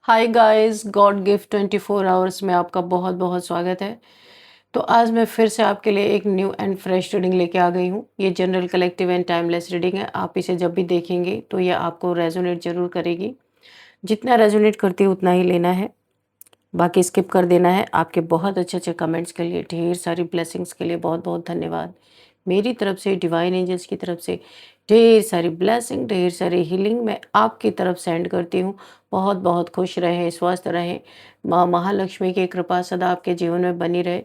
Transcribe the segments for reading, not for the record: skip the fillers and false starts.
Hi guys, God gift 24 hours में आपका बहुत बहुत स्वागत है। तो आज मैं फिर से आपके लिए एक न्यू एंड फ्रेश रीडिंग लेके आ गई हूँ। ये general collective and timeless reading है। आप इसे जब भी देखेंगे तो ये आपको रेजोनेट जरूर करेगी। जितना रेजोनेट करती है उतना ही लेना है, बाकी स्किप कर देना है। आपके बहुत अच्छे अच्छे कमेंट्स के लिए, ढेर सारी ब्लेसिंग्स के लिए बहुत बहुत धन्यवाद। मेरी तरफ से, डिवाइन एंजल्स की तरफ से ढेर सारी ब्लेसिंग, ढेर सारी हीलिंग मैं आपकी तरफ सेंड करती हूँ। बहुत बहुत खुश रहें, स्वस्थ रहें, माँ महालक्ष्मी की कृपा सदा आपके जीवन में बनी रहे।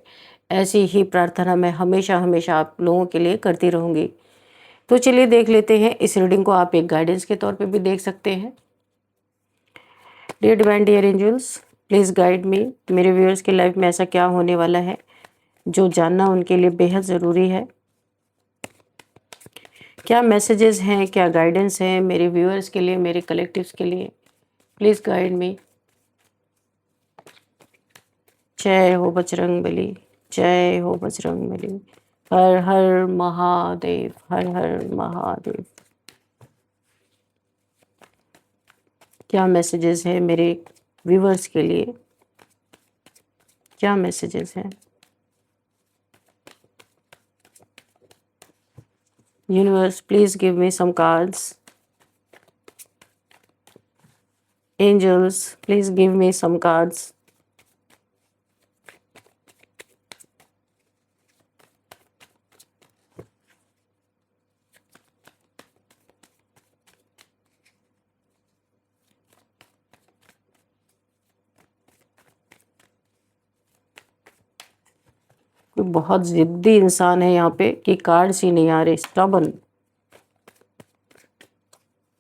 ऐसी ही प्रार्थना मैं हमेशा हमेशा आप लोगों के लिए करती रहूँगी। तो चलिए देख लेते हैं। इस रीडिंग को आप एक गाइडेंस के तौर पे भी देख सकते हैं। Dear divine, dear angels, please guide me. मेरे व्यूअर्स की लाइफ में ऐसा क्या होने वाला है जो जानना उनके लिए बेहद ज़रूरी है। क्या मैसेजेस हैं, क्या गाइडेंस है मेरे व्यूअर्स के लिए, मेरे कलेक्टिव्स के लिए। प्लीज़ गाइड मी। जय हो बजरंग बली, जय हो बजरंग बली। हर हर महादेव, हर हर महादेव। क्या मैसेजेस है मेरे व्यूअर्स के लिए, क्या मैसेजेस हैं। Universe, please give me some cards. Angels, please give me some cards. कोई बहुत जिद्दी इंसान है यहाँ पे कि कार्ड्स ही नहीं आ रहे, stubborn.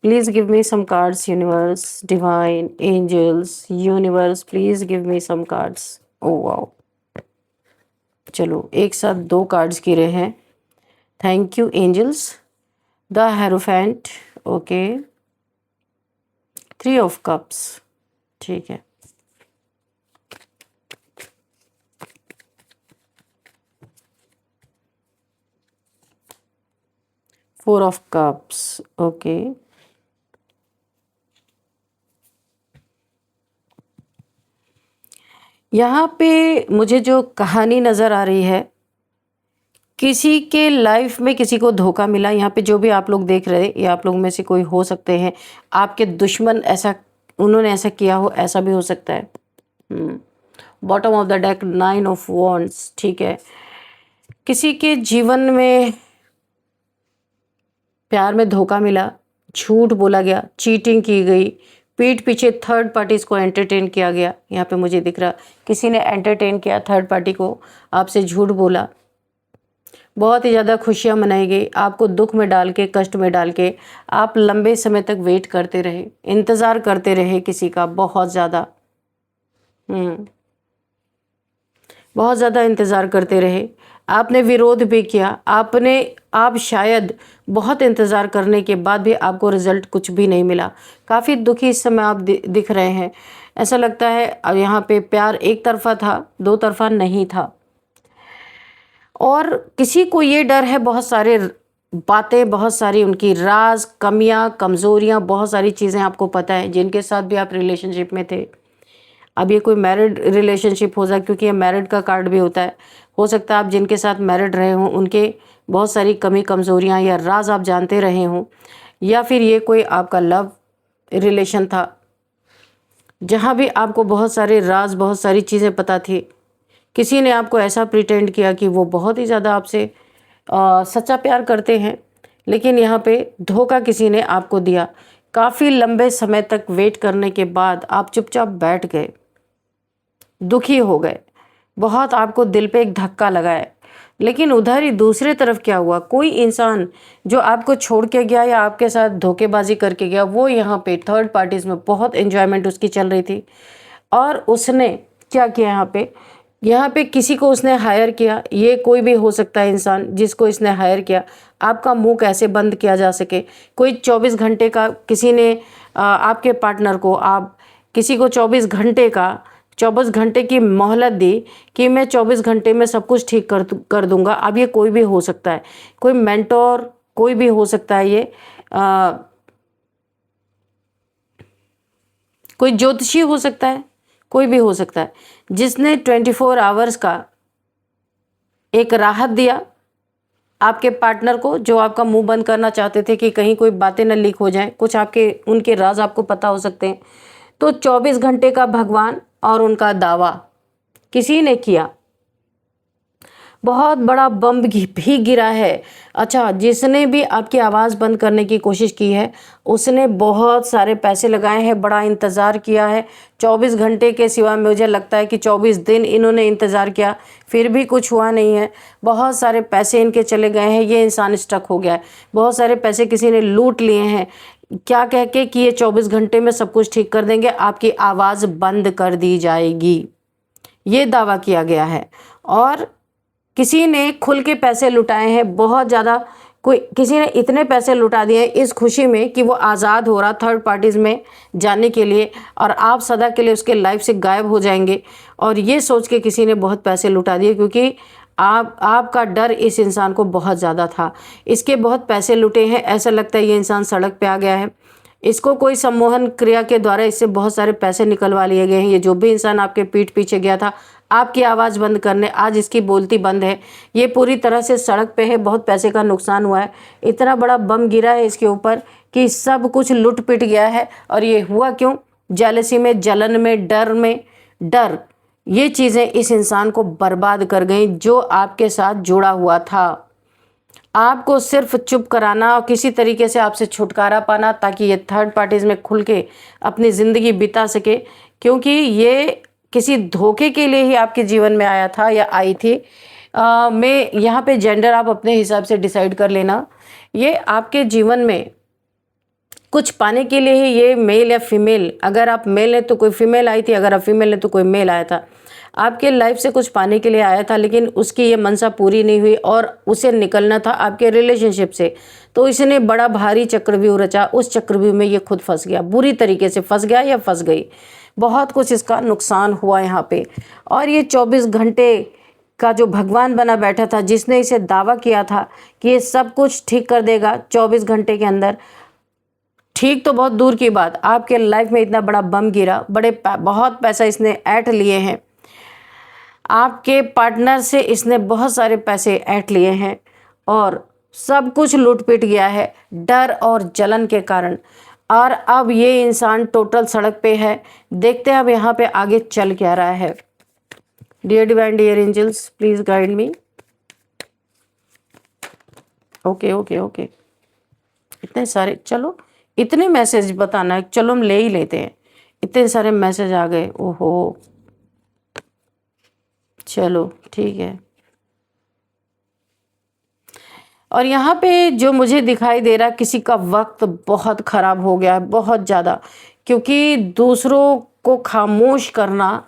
Please give me some cards, universe, divine, angels, universe, please give me some cards. Oh wow. चलो एक साथ दो कार्ड्स गिरे हैं। Thank you angels. The hierophant, okay. 3 of cups, ठीक है। 4 ऑफ कप्स, ओके। यहाँ पे मुझे जो कहानी नज़र आ रही है, किसी के लाइफ में किसी को धोखा मिला। यहाँ पे जो भी आप लोग देख रहे हैं, ये आप लोगों में से कोई हो सकते हैं। आपके दुश्मन ऐसा, उन्होंने ऐसा किया हो, ऐसा भी हो सकता है। Bottom of the deck 9 of wands, ठीक है। किसी के जीवन में प्यार में धोखा मिला, झूठ बोला गया, चीटिंग की गई, पीठ पीछे थर्ड पार्टीज को एंटरटेन किया गया। यहाँ पे मुझे दिख रहा किसी ने एंटरटेन किया थर्ड पार्टी को, आपसे झूठ बोला। बहुत ही ज़्यादा खुशियाँ मनाई गई, आपको दुख में डाल के, कष्ट में डाल के आप लंबे समय तक वेट करते रहे, इंतज़ार करते रहे किसी का, बहुत ज़्यादा बहुत ज़्यादा इंतज़ार करते रहे। आपने विरोध भी किया, आप शायद बहुत इंतज़ार करने के बाद भी आपको रिज़ल्ट कुछ भी नहीं मिला। काफ़ी दुखी इस समय आप दिख रहे हैं। ऐसा लगता है अब यहाँ पे प्यार एक तरफ़ा था, दो तरफ़ा नहीं था। और किसी को ये डर है, बहुत सारे बातें, बहुत सारी उनकी राज, कमियां, कमज़ोरियां, बहुत सारी चीज़ें आपको पता है, जिनके साथ भी आप रिलेशनशिप में थे। अब ये कोई मैरिड रिलेशनशिप हो सकता है, क्योंकि ये मैरिड का कार्ड भी होता है। हो सकता है आप जिनके साथ मैरिड रहे हों, उनके बहुत सारी कमी कमज़ोरियाँ या राज आप जानते रहे हों, या फिर ये कोई आपका लव रिलेशन था जहाँ भी आपको बहुत सारे राज, बहुत सारी चीज़ें पता थी। किसी ने आपको ऐसा प्रिटेंड किया कि वो बहुत ही ज़्यादा आपसे सच्चा प्यार करते हैं, लेकिन यहाँ पे धोखा किसी ने आपको दिया। काफ़ी लंबे समय तक वेट करने के बाद आप चुपचाप बैठ गए, दुखी हो गए, बहुत आपको दिल पे एक धक्का लगा है। लेकिन उधर ही दूसरे तरफ क्या हुआ, कोई इंसान जो आपको छोड़ के गया या आपके साथ धोखेबाजी करके गया, वो यहाँ पे थर्ड पार्टीज में बहुत एंजॉयमेंट उसकी चल रही थी। और उसने क्या किया, यहाँ पे किसी को उसने हायर किया। ये कोई भी हो सकता है इंसान जिसको इसने हायर किया, आपका मुंह कैसे बंद किया जा सके। कोई 24 घंटे का किसी ने आपके पार्टनर को, आप किसी को 24 घंटे की मोहलत दी कि मैं 24 घंटे में सब कुछ ठीक कर दूंगा। अब ये कोई भी हो सकता है, कोई मेंटोर, कोई भी हो सकता है। ये कोई ज्योतिषी हो सकता है, कोई भी हो सकता है, जिसने 24 आवर्स का एक राहत दिया आपके पार्टनर को, जो आपका मुंह बंद करना चाहते थे कि कहीं कोई बातें न लीक हो जाएं, कुछ आपके उनके राज आपको पता हो सकते हैं। तो 24 घंटे का भगवान और उनका दावा किसी ने किया, बहुत बड़ा बम भी गिरा है। अच्छा, जिसने भी आपकी आवाज़ बंद करने की कोशिश की है उसने बहुत सारे पैसे लगाए हैं, बड़ा इंतज़ार किया है। 24 घंटे के सिवा मुझे लगता है कि 24 दिन इन्होंने इंतज़ार किया, फिर भी कुछ हुआ नहीं है। बहुत सारे पैसे इनके चले गए हैं, ये इंसान स्टक हो गया है। बहुत सारे पैसे किसी ने लूट लिए हैं, क्या कह के कि ये 24 घंटे में सब कुछ ठीक कर देंगे, आपकी आवाज़ बंद कर दी जाएगी, ये दावा किया गया है। और किसी ने खुल के पैसे लुटाए हैं बहुत ज़्यादा, किसी ने इतने पैसे लुटा दिए हैं इस खुशी में कि वो आज़ाद हो रहा थर्ड पार्टीज़ में जाने के लिए, और आप सदा के लिए उसके लाइफ से गायब हो जाएंगे। और ये सोच के किसी ने बहुत पैसे लुटा दिए, क्योंकि आपका डर इस इंसान को बहुत ज़्यादा था। इसके बहुत पैसे लुटे हैं, ऐसा लगता है ये इंसान सड़क पे आ गया है। इसको कोई सम्मोहन क्रिया के द्वारा इससे बहुत सारे पैसे निकलवा लिए गए हैं। ये जो भी इंसान आपके पीठ पीछे गया था आपकी आवाज़ बंद करने, आज इसकी बोलती बंद है, ये पूरी तरह से सड़क पे है, बहुत पैसे का नुकसान हुआ है। इतना बड़ा बम गिरा है इसके ऊपर कि सब कुछ लुट पिट गया है। और ये हुआ क्यों? जेलसी में, जलन में, डर में। डर, ये चीज़ें इस इंसान को बर्बाद कर गई जो आपके साथ जुड़ा हुआ था। आपको सिर्फ चुप कराना और किसी तरीके से आपसे छुटकारा पाना, ताकि ये थर्ड पार्टीज़ में खुल के अपनी ज़िंदगी बिता सके, क्योंकि ये किसी धोखे के लिए ही आपके जीवन में आया था या आई थी। मैं यहाँ पे जेंडर आप अपने हिसाब से डिसाइड कर लेना। ये आपके जीवन में कुछ पाने के लिए ही, ये मेल या फीमेल, अगर आप मेल हैं तो कोई फीमेल आई थी, अगर आप फीमेल हैं तो कोई मेल आया था। आपके लाइफ से कुछ पाने के लिए आया था, लेकिन उसकी ये मनसा पूरी नहीं हुई और उसे निकलना था आपके रिलेशनशिप से। तो इसने बड़ा भारी चक्रव्यूह रचा, उस चक्रव्यूह में ये खुद फंस गया, बुरी तरीके से फंस गया या फंस गई। बहुत कुछ इसका नुकसान हुआ यहाँ पे। और ये 24 घंटे का जो भगवान बना बैठा था, जिसने इसे दावा किया था कि ये सब कुछ ठीक कर देगा 24 घंटे के अंदर, ठीक तो बहुत दूर की बात, आपके लाइफ में इतना बड़ा बम गिरा, बहुत पैसा इसने ऐंठ लिए हैं, आपके पार्टनर से इसने बहुत सारे पैसे ऐंठ लिए हैं और सब कुछ लूट पिट गया है डर और जलन के कारण। और अब ये इंसान टोटल सड़क पे है। देखते हैं अब यहाँ पे आगे चल क्या रहा है। Dear divine, dear angels, please guide me. Okay okay okay, इतने सारे, चलो इतने मैसेज बताना है, चलो हम ले ही लेते हैं। इतने सारे मैसेज आ गए, ओहो, चलो ठीक है। और यहाँ पे जो मुझे दिखाई दे रहा है, किसी का वक्त बहुत ख़राब हो गया है, बहुत ज़्यादा, क्योंकि दूसरों को खामोश करना,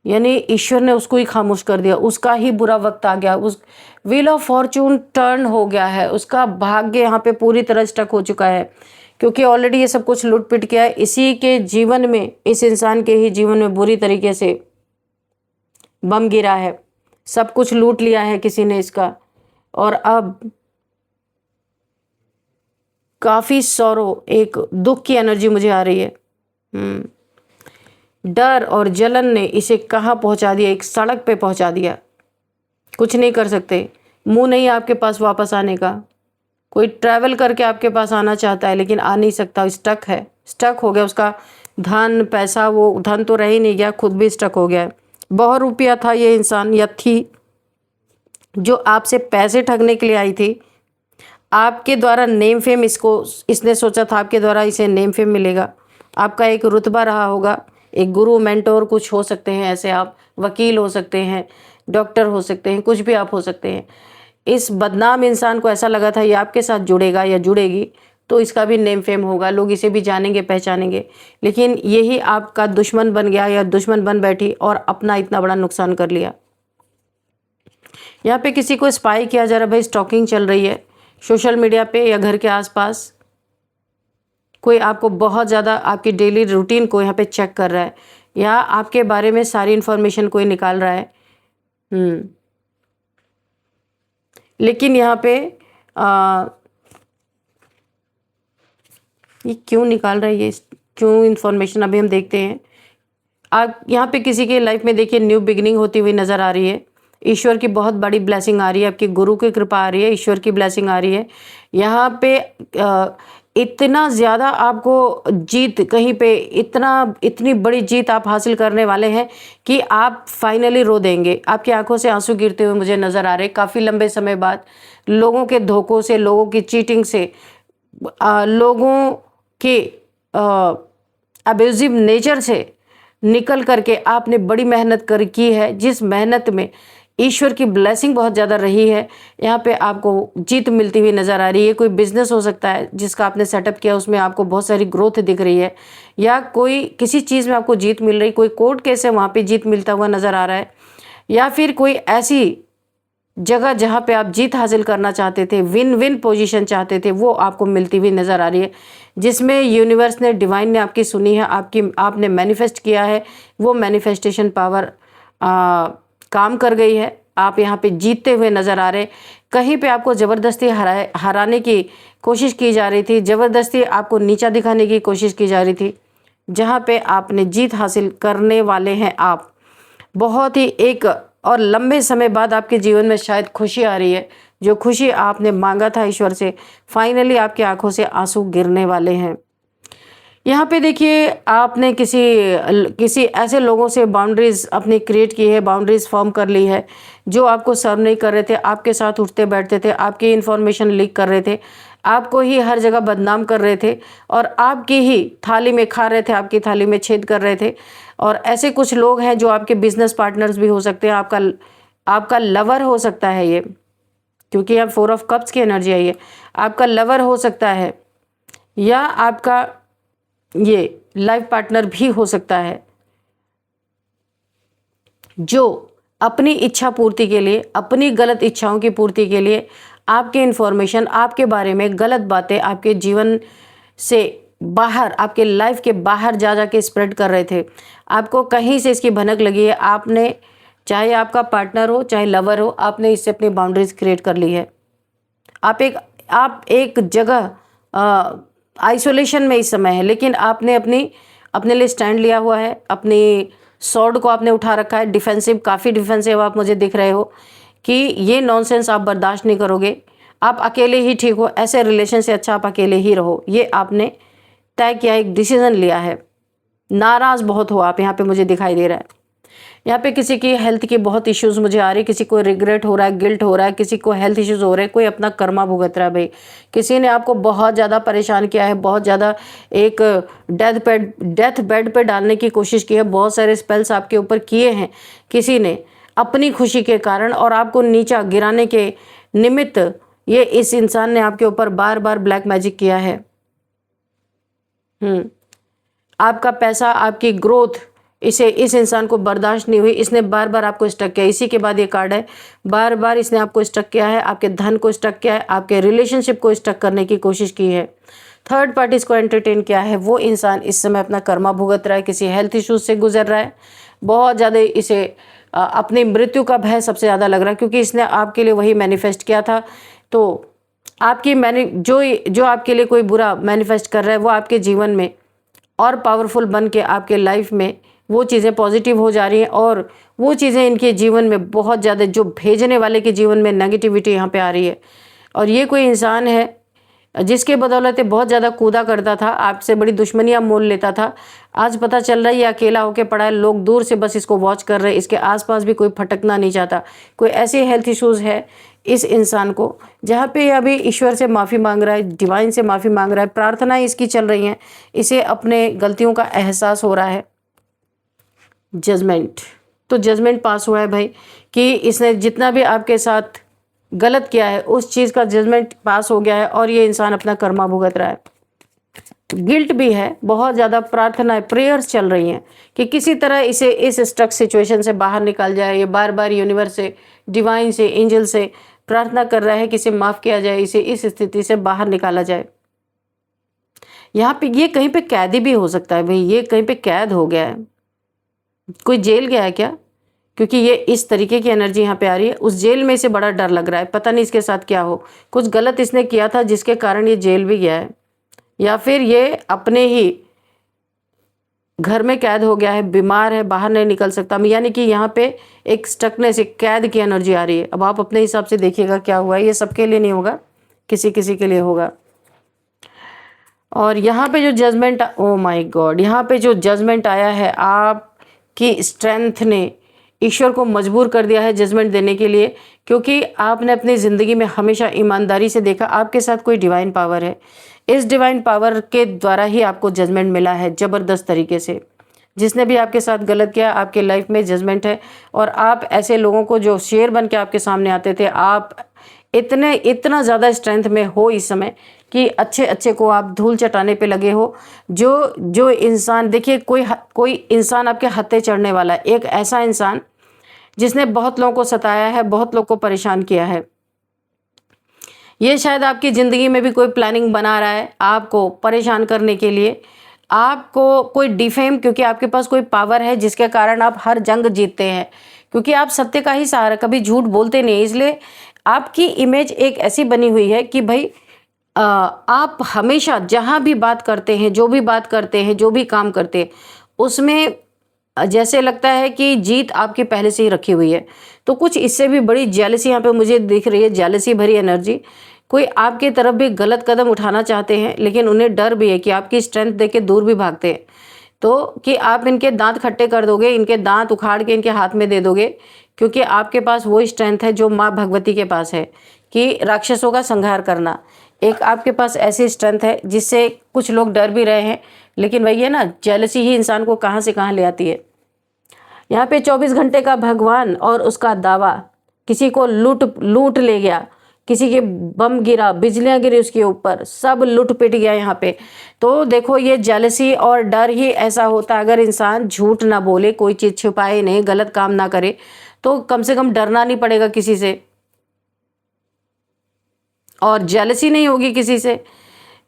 यानी ईश्वर ने उसको ही खामोश कर दिया, उसका ही बुरा वक्त आ गया, उस व्हील ऑफ फॉर्चून टर्न हो गया है, उसका भाग्य यहाँ पे पूरी तरह स्टक हो चुका है, क्योंकि ऑलरेडी ये सब कुछ लूट पिट किया है। इसी के जीवन में, इस इंसान के ही जीवन में बुरी तरीके से बम गिरा है, सब कुछ लूट लिया है किसी ने इसका। और अब काफ़ी सौरो, एक दुख की एनर्जी मुझे आ रही है। डर और जलन ने इसे कहाँ पहुँचा दिया, एक सड़क पे पहुँचा दिया। कुछ नहीं कर सकते, मुंह नहीं आपके पास वापस आने का। कोई ट्रैवल करके आपके पास आना चाहता है लेकिन आ नहीं सकता, स्टक है, स्टक हो गया। उसका धन पैसा, वो धन तो रह ही नहीं गया, खुद भी स्टक हो गया है। बहुत रुपया था ये इंसान या थी जो आपसे पैसे ठगने के लिए आई थी, आपके द्वारा नेम फेम, इसने सोचा था आपके द्वारा इसे नेम फेम मिलेगा, आपका एक रुतबा रहा होगा, एक गुरु मेंटोर कुछ हो सकते हैं ऐसे, आप वकील हो सकते हैं, डॉक्टर हो सकते हैं, कुछ भी आप हो सकते हैं। इस बदनाम इंसान को ऐसा लगा था ये आपके साथ जुड़ेगा या जुड़ेगी तो इसका भी नेम फेम होगा, लोग इसे भी जानेंगे पहचानेंगे, लेकिन यही आपका दुश्मन बन गया या दुश्मन बन बैठी और अपना इतना बड़ा नुकसान कर लिया। यहाँ पे किसी को स्पाई किया जा रहा है, भाई स्टॉकिंग चल रही है सोशल मीडिया पे या घर के आसपास। कोई आपको बहुत ज़्यादा आपकी डेली रूटीन को यहाँ पे चेक कर रहा है या आपके बारे में सारी इन्फॉर्मेशन कोई निकाल रहा है। लेकिन यहाँ पे ये क्यों निकाल रहा है, ये क्यों इन्फॉर्मेशन अभी हम देखते हैं। आप यहाँ पे किसी के लाइफ में देखिए न्यू बिगिनिंग होती हुई नज़र आ रही है। ईश्वर की बहुत बड़ी ब्लेसिंग आ रही है, आपकी गुरु की कृपा आ रही है, ईश्वर की ब्लेसिंग आ रही है। यहाँ पे इतना ज़्यादा आपको जीत, कहीं पे इतनी बड़ी जीत आप हासिल करने वाले हैं कि आप फाइनली रो देंगे। आपकी आंखों से आंसू गिरते हुए मुझे नज़र आ रहे हैं। काफ़ी लंबे समय बाद लोगों के धोखों से, लोगों की चीटिंग से, लोगों के अब्यूजिव नेचर से निकल करके आपने बड़ी मेहनत की है, जिस मेहनत में ईश्वर की ब्लेसिंग बहुत ज़्यादा रही है। यहाँ पे आपको जीत मिलती हुई नज़र आ रही है। कोई बिजनेस हो सकता है जिसका आपने सेटअप किया, उसमें आपको बहुत सारी ग्रोथ दिख रही है, या कोई किसी चीज़ में आपको जीत मिल रही, कोई कोर्ट केस है वहाँ पे जीत मिलता हुआ नज़र आ रहा है, या फिर कोई ऐसी जगह जहाँ पे आप जीत हासिल करना चाहते थे, विन विन पोजीशन चाहते थे, वो आपको मिलती हुई नज़र आ रही है, जिसमें यूनिवर्स ने, डिवाइन ने आपकी सुनी है, आपने मैनिफेस्ट किया है। वो मैनिफेस्टेशन पावर काम कर गई है। आप यहाँ पे जीतते हुए नज़र आ रहे। कहीं पे आपको ज़बरदस्ती हराने की कोशिश की जा रही थी, ज़बरदस्ती आपको नीचा दिखाने की कोशिश की जा रही थी, जहाँ पे आपने जीत हासिल करने वाले हैं। आप बहुत ही एक और लंबे समय बाद आपके जीवन में शायद खुशी आ रही है। जो खुशी आपने मांगा था ईश्वर से, फाइनली आपकी आंखों से आंसू गिरने वाले हैं। यहाँ पे देखिए आपने किसी ऐसे लोगों से बाउंड्रीज अपनी क्रिएट की है, बाउंड्रीज फॉर्म कर ली है, जो आपको सर्व नहीं कर रहे थे, आपके साथ उठते बैठते थे, आपकी इन्फॉर्मेशन लीक कर रहे थे, आपको ही हर जगह बदनाम कर रहे थे, और आपकी ही थाली में खा रहे थे, आपकी थाली में छेद कर रहे थे। और ऐसे कुछ लोग हैं जो आपके बिजनेस पार्टनर्स भी हो सकते हैं, आपका लवर हो सकता है ये, क्योंकि अब 4 ऑफ कप्स की एनर्जी आई है। आपका लवर हो सकता है, या आपका ये लाइफ पार्टनर भी हो सकता है, जो अपनी इच्छा पूर्ति के लिए, अपनी गलत इच्छाओं की पूर्ति के लिए आपके इन्फॉर्मेशन, आपके बारे में गलत बातें आपके जीवन से बाहर, आपके लाइफ के बाहर जा के स्प्रेड कर रहे थे। आपको कहीं से इसकी भनक लगी है, आपने, चाहे आपका पार्टनर हो चाहे लवर हो, आपने इससे अपनी बाउंड्रीज क्रिएट कर ली है। आप एक जगह आइसोलेशन में इस समय है, लेकिन आपने अपने लिए स्टैंड लिया हुआ है, अपनी सॉर्ड को आपने उठा रखा है। डिफेंसिव, काफ़ी डिफेंसिव आप मुझे दिख रहे हो कि ये नॉनसेंस आप बर्दाश्त नहीं करोगे, आप अकेले ही ठीक हो, ऐसे रिलेशन से अच्छा आप अकेले ही रहो, ये आपने तय किया, एक डिसीजन लिया है। नाराज़ बहुत हो आप, यहाँ पे मुझे दिखाई दे रहा है। यहाँ पे किसी की हेल्थ की बहुत इश्यूज मुझे आ रही है, किसी को रिग्रेट हो रहा है, गिल्ट हो रहा है, किसी को हेल्थ इश्यूज हो रहे हैं, कोई अपना कर्मा भुगत रहा है। भाई किसी ने आपको बहुत ज़्यादा परेशान किया है, बहुत ज़्यादा एक डेथ बेड पे डालने की कोशिश की है, बहुत सारे स्पेल्स आपके ऊपर किए हैं किसी ने अपनी खुशी के कारण, और आपको नीचा गिराने के निमित्त ये इस इंसान ने आपके ऊपर बार बार ब्लैक मैजिक किया है। आपका पैसा, आपकी ग्रोथ, इस इंसान को बर्दाश्त नहीं हुई, इसने बार बार आपको स्टक किया। इसी के बाद ये कार्ड है, बार बार इसने आपको स्टक किया है, आपके धन को स्टक किया है, आपके रिलेशनशिप को स्टक करने की कोशिश की है, थर्ड पार्टीज को एंटरटेन किया है। वो इंसान इस समय अपना कर्मा भुगत रहा है, किसी हेल्थ इश्यूज से गुजर रहा है, बहुत ज़्यादा इसे अपनी मृत्यु का भय सबसे ज़्यादा लग रहा है, क्योंकि इसने आपके लिए वही मैनिफेस्ट किया था। तो आपकी जो आपके लिए कोई बुरा मैनिफेस्ट कर रहा है, वो आपके जीवन में और पावरफुल बन के आपके लाइफ में वो चीज़ें पॉजिटिव हो जा रही हैं, और वो चीज़ें इनके जीवन में बहुत ज़्यादा, जो भेजने वाले के जीवन में नेगेटिविटी यहाँ पे आ रही है। और ये कोई इंसान है जिसके बदौलत बहुत ज़्यादा कूदा करता था, आपसे बड़ी दुश्मनियाँ मोल लेता था, आज पता चल रहा है ये अकेला होके पड़ा है, लोग दूर से बस इसको वॉच कर रहे हैं, इसके आसपास भी कोई फटकना नहीं चाहता। कोई ऐसे हेल्थ इश्यूज़ है इस इंसान को, जहाँ पे अभी ईश्वर से माफ़ी मांग रहा है, डिवाइन से माफ़ी मांग रहा है, प्रार्थनाएं इसकी चल रही हैं, इसे अपने गलतियों का एहसास हो रहा है। जजमेंट, तो जजमेंट पास हुआ है भाई कि इसने जितना भी आपके साथ गलत किया है उस चीज़ का जजमेंट पास हो गया है, और ये इंसान अपना कर्मा भुगत रहा है। गिल्ट भी है, बहुत ज़्यादा प्रार्थनाएं, प्रेयर्स चल रही हैं कि किसी तरह इसे इस स्टक सिचुएशन से बाहर निकाल जाए। ये बार बार यूनिवर्स से, डिवाइन से, एंजल से प्रार्थना कर रहा है कि इसे माफ़ किया जाए, इसे इस स्थिति से बाहर निकाला जाए। यहाँ पे ये कहीं पे कैदी भी हो सकता है भाई, ये कहीं पे कैद हो गया है, कोई जेल गया है क्या, क्योंकि ये इस तरीके की एनर्जी यहाँ पे आ रही है। उस जेल में इसे बड़ा डर लग रहा है, पता नहीं इसके साथ क्या हो, कुछ गलत इसने किया था जिसके कारण ये जेल भी गया है, या फिर ये अपने ही घर में कैद हो गया है, बीमार है, बाहर नहीं निकल सकता, यानी कि यहाँ पे एक स्टकनेस, एक कैद की एनर्जी आ रही है। अब आप अपने हिसाब से देखिएगा क्या हुआ है। ये सबके लिए नहीं होगा, किसी किसी के लिए होगा। और यहाँ पे जो जजमेंट, ओ माय गॉड, यहाँ पे जो जजमेंट आया है, आपकी स्ट्रेंथ ने ईश्वर को मजबूर कर दिया है जजमेंट देने के लिए, क्योंकि आपने अपनी ज़िंदगी में हमेशा ईमानदारी से देखा। आपके साथ कोई डिवाइन पावर है, इस डिवाइन पावर के द्वारा ही आपको जजमेंट मिला है ज़बरदस्त तरीके से। जिसने भी आपके साथ गलत किया, आपके लाइफ में जजमेंट है। और आप ऐसे लोगों को जो शेर बन के आपके सामने आते थे, आप इतना ज़्यादा स्ट्रेंथ में हो इस समय कि अच्छे अच्छे को आप धूल चटाने पे लगे हो। जो इंसान, देखिए कोई इंसान आपके हत्थे चढ़ने वाला है, एक ऐसा इंसान जिसने बहुत लोगों को सताया है, बहुत लोगों को परेशान किया है। ये शायद आपकी ज़िंदगी में भी कोई प्लानिंग बना रहा है आपको परेशान करने के लिए, आपको कोई डिफेम, क्योंकि आपके पास कोई पावर है जिसके कारण आप हर जंग जीतते हैं, क्योंकि आप सत्य का ही सहारा, कभी झूठ बोलते नहीं। इसलिए आपकी इमेज एक ऐसी बनी हुई है कि भाई आप हमेशा जहाँ भी बात करते हैं, जो भी बात करते हैं, जो भी काम करते हैं, उसमें जैसे लगता है कि जीत आपकी पहले से ही रखी हुई है। तो कुछ इससे भी बड़ी जेलसी यहाँ पे मुझे दिख रही है, जेलसी भरी एनर्जी। कोई आपकी तरफ भी गलत कदम उठाना चाहते हैं, लेकिन उन्हें डर भी है कि आपकी स्ट्रेंथ देख के दूर भी भागते हैं, तो कि आप इनके दांत खट्टे कर दोगे, इनके दांत उखाड़ के इनके हाथ में दे दोगे, क्योंकि आपके पास वो स्ट्रेंथ है जो माँ भगवती के पास है कि राक्षसों का संहार करना। एक आपके पास ऐसी स्ट्रेंथ है जिससे कुछ लोग डर भी रहे हैं, लेकिन वही है ना, जेलसी ही इंसान को कहाँ से कहाँ ले आती है। यहाँ पे 24 घंटे का भगवान और उसका दावा, किसी को लूट ले गया, किसी के बम गिरा, बिजलियाँ गिरी उसके ऊपर, सब लूट पिट गया यहाँ पे। तो देखो, ये जेलसी और डर ही ऐसा होता है। अगर इंसान झूठ ना बोले, कोई चीज़ छुपाए नहीं, गलत काम ना करे, तो कम से कम डरना नहीं पड़ेगा किसी से, और जेलसी नहीं होगी किसी से।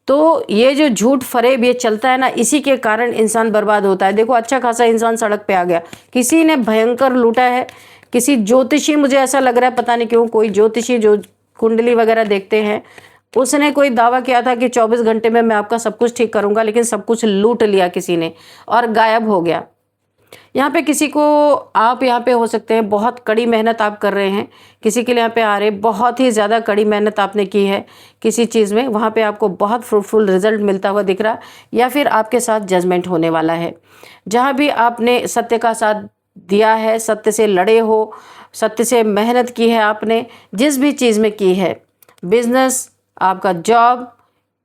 तो ये जो झूठ फरेब ये चलता है ना, इसी के कारण इंसान बर्बाद होता है। देखो, अच्छा खासा इंसान सड़क पे आ गया, किसी ने भयंकर लूटा है। किसी ज्योतिषी, मुझे ऐसा लग रहा है, पता नहीं क्यों, कोई ज्योतिषी जो कुंडली वगैरह देखते हैं, उसने कोई दावा किया था कि 24 घंटे में मैं आपका सब कुछ ठीक करूंगा, लेकिन सब कुछ लूट लिया किसी ने और गायब हो गया। यहाँ पे किसी को, आप यहाँ पे हो सकते हैं बहुत कड़ी मेहनत आप कर रहे हैं, किसी के लिए यहाँ पे आ रहे, बहुत ही ज़्यादा कड़ी मेहनत आपने की है किसी चीज़ में, वहाँ पे आपको बहुत फ्रूटफुल रिजल्ट मिलता हुआ दिख रहा, या फिर आपके साथ जजमेंट होने वाला है। जहाँ भी आपने सत्य का साथ दिया है, सत्य से लड़े हो, सत्य से मेहनत की है आपने, जिस भी चीज़ में की है, बिजनेस, आपका जॉब,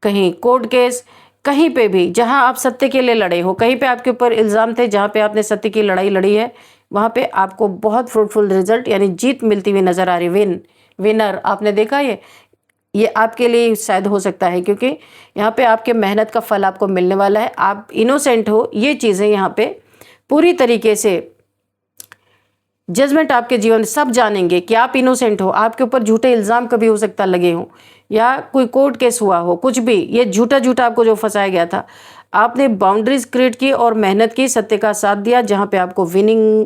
कहीं कोर्ट केस, कहीं पे भी जहां आप सत्य के लिए लड़े हो, कहीं पे आपके ऊपर इल्ज़ाम थे, जहां पे आपने सत्य की लड़ाई लड़ी है, वहां पे आपको बहुत फ्रूटफुल रिजल्ट यानी जीत मिलती हुई नज़र आ रही। विनर आपने देखा, ये आपके लिए शायद हो सकता है, क्योंकि यहाँ पे आपके मेहनत का फल आपको मिलने वाला है। आप इनोसेंट हो, ये चीज़ें यहाँ पे पूरी तरीके से जजमेंट आपके जीवन सब जानेंगे कि आप इनोसेंट हो। आपके ऊपर झूठे इल्ज़ाम कभी हो सकता लगे हों, या कोई कोर्ट केस हुआ हो, कुछ भी, ये झूठा आपको जो फंसाया गया था, आपने बाउंड्रीज क्रिएट की और मेहनत की, सत्य का साथ दिया, जहाँ पे आपको विनिंग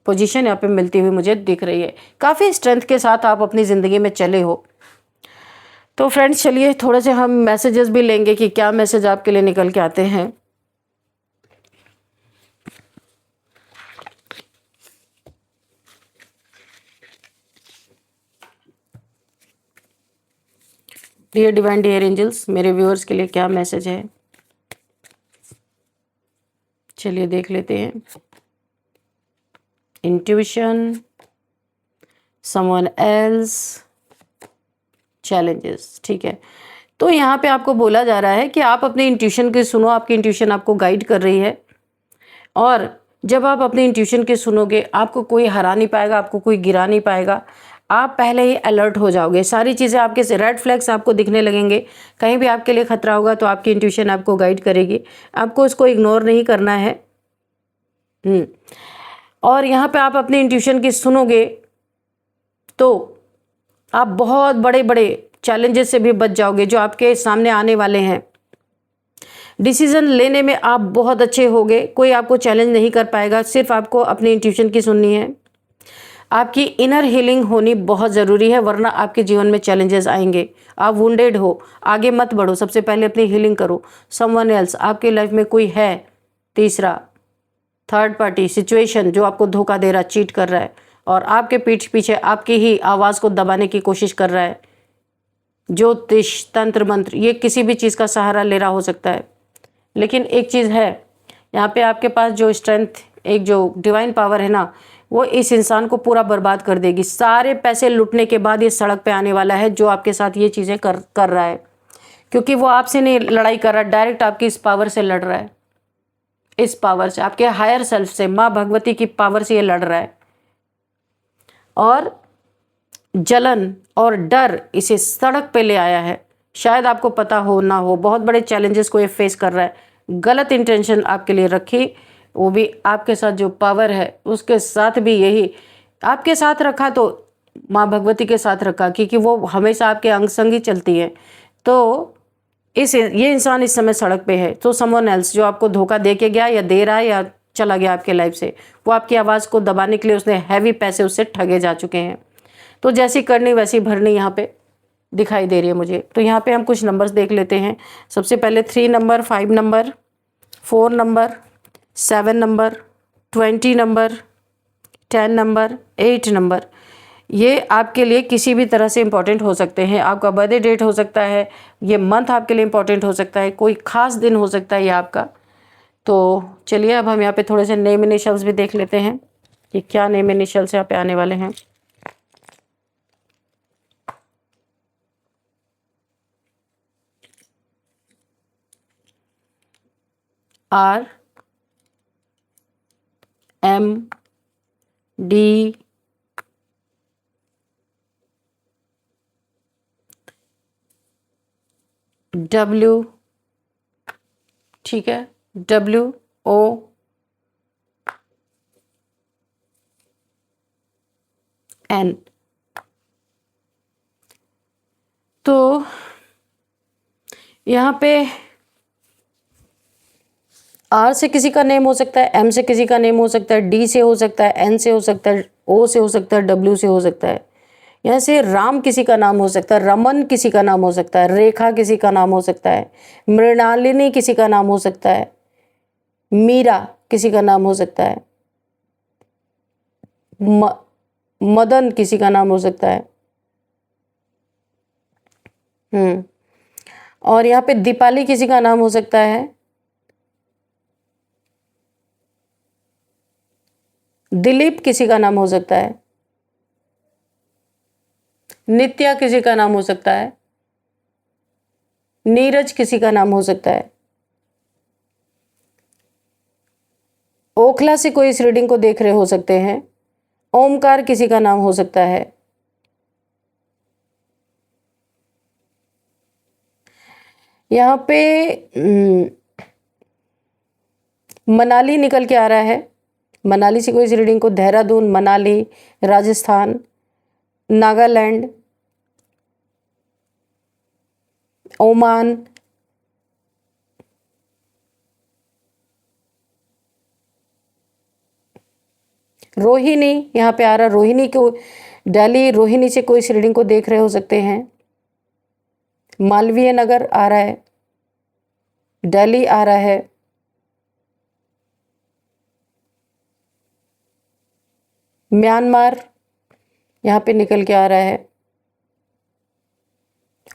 पोजीशन यहाँ पे मिलती हुई मुझे दिख रही है। काफ़ी स्ट्रेंथ के साथ आप अपनी ज़िंदगी में चले हो। तो फ्रेंड्स, चलिए थोड़े से हम मैसेजेस भी लेंगे कि क्या मैसेज आपके लिए निकल के आते हैं। डियर डिवाइन डियर एंजल्स, मेरे व्यूअर्स के लिए क्या मैसेज है, चलिए देख लेते हैं। इंट्यूशन, समवन एल्स, चैलेंजेस, ठीक है। तो यहाँ पे आपको बोला जा रहा है कि आप अपने इंट्यूशन की सुनो, आपकी इंट्यूशन आपको गाइड कर रही है, और जब आप अपने इंट्यूशन की सुनोगे, आपको कोई हरा नहीं पाएगा, आपको कोई गिरा नहीं पाएगा। आप पहले ही अलर्ट हो जाओगे, सारी चीज़ें आपके रेड फ्लैग्स आपको दिखने लगेंगे। कहीं भी आपके लिए खतरा होगा तो आपकी इंट्यूशन आपको गाइड करेगी, आपको उसको इग्नोर नहीं करना है। और यहाँ पे आप अपनी इंट्यूशन की सुनोगे तो आप बहुत बड़े बड़े चैलेंजेस से भी बच जाओगे जो आपके सामने आने वाले हैं। डिसीजन लेने में आप बहुत अच्छे होगे, कोई आपको चैलेंज नहीं कर पाएगा, सिर्फ आपको अपनी इंट्यूशन की सुननी है। आपकी इनर हीलिंग होनी बहुत ज़रूरी है, वरना आपके जीवन में चैलेंजेस आएंगे। आप वुंडेड हो, आगे मत बढ़ो, सबसे पहले अपनी हीलिंग करो। समवन एल्स, आपकी लाइफ में कोई है, तीसरा थर्ड पार्टी सिचुएशन जो आपको धोखा दे रहा है, चीट कर रहा है और आपके पीठ पीछे आपकी ही आवाज़ को दबाने की कोशिश कर रहा है, ज्योतिष तंत्र मंत्र, ये किसी भी चीज़ का सहारा ले रहा हो सकता है। लेकिन एक चीज़ है, यहाँ पे आपके पास जो स्ट्रेंथ, एक जो डिवाइन पावर है ना, वो इस इंसान को पूरा बर्बाद कर देगी। सारे पैसे लुटने के बाद ये सड़क पे आने वाला है जो आपके साथ ये चीज़ें कर रहा है, क्योंकि वो आपसे नहीं लड़ाई कर रहा, डायरेक्ट आपकी इस पावर से लड़ रहा है, इस पावर से, आपके हायर सेल्फ से, माँ भगवती की पावर से ये लड़ रहा है। और जलन और डर इसे सड़क पे ले आया है। शायद आपको पता हो ना हो, बहुत बड़े चैलेंजेस को ये फेस कर रहा है। गलत इंटेंशन आपके लिए रखी, वो भी आपके साथ जो पावर है उसके साथ भी यही आपके साथ रखा, तो माँ भगवती के साथ रखा, क्योंकि वो हमेशा आपके अंग संग ही चलती है। तो ये इंसान इस समय सड़क पे है, तो समवन एल्स जो आपको धोखा दे के गया या दे रहा है या चला गया आपके लाइफ से, वो आपकी आवाज़ को दबाने के लिए उसने हैवी पैसे उससे ठगे जा चुके हैं। तो जैसी करनी वैसी भरनी यहाँ पे दिखाई दे रही है मुझे। तो यहाँ पे हम कुछ नंबर्स देख लेते हैं। सबसे पहले 3 number, 5 number, 4 number, 7 number, 20 number, 10 number, 8 number. ये आपके लिए किसी भी तरह से इंपॉर्टेंट हो सकते हैं। आपका बर्थडे डेट हो सकता है, ये मंथ आपके लिए इंपॉर्टेंट हो सकता है, कोई ख़ास दिन हो सकता है ये आपका। तो चलिए अब हम यहाँ पे थोड़े से नेम इनिशियल्स भी देख लेते हैं कि क्या नेम इनिशियल्स यहाँ पे आने वाले हैं। R, M, D, W, ठीक है, W, O, N। तो यहाँ पे R से किसी का नेम हो सकता है, M से किसी का नेम हो सकता है, D से हो सकता है, N से हो सकता है, O से हो सकता है, W से हो सकता है। यहाँ से राम किसी का नाम हो सकता है, रमन किसी का नाम हो सकता है, रेखा किसी का नाम हो सकता है, मृणालिनी किसी का नाम हो सकता है, मीरा किसी का नाम हो सकता है, मदन किसी का नाम हो सकता है। और यहाँ पे दीपाली किसी का नाम हो सकता है, दिलीप किसी का नाम हो सकता है, नित्या किसी का नाम हो सकता है, नीरज किसी का नाम हो सकता है। ओखला से कोई इस रीडिंग को देख रहे हो सकते हैं, ओमकार किसी का नाम हो सकता है। यहाँ पे मनाली निकल के आ रहा है, मनाली से कोई इस रीडिंग को, देहरादून, मनाली, राजस्थान, नागालैंड, ओमान, रोहिणी यहाँ पे आ रहा है, रोहिणी को, दिल्ली, रोहिणी से कोई इस रीडिंग को देख रहे हो सकते हैं। मालवीय नगर आ रहा है, दिल्ली आ रहा है, म्यांमार यहाँ पे निकल के आ रहा है,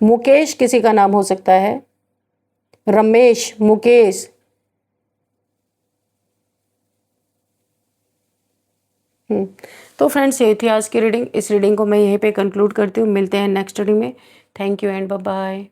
मुकेश किसी का नाम हो सकता है, रमेश, मुकेश। तो फ्रेंड्स ये थी आज की रीडिंग। इस रीडिंग को मैं यहीं पे कंक्लूड करती हूँ। मिलते हैं नेक्स्ट रीडिंग में। Thank you and bye bye.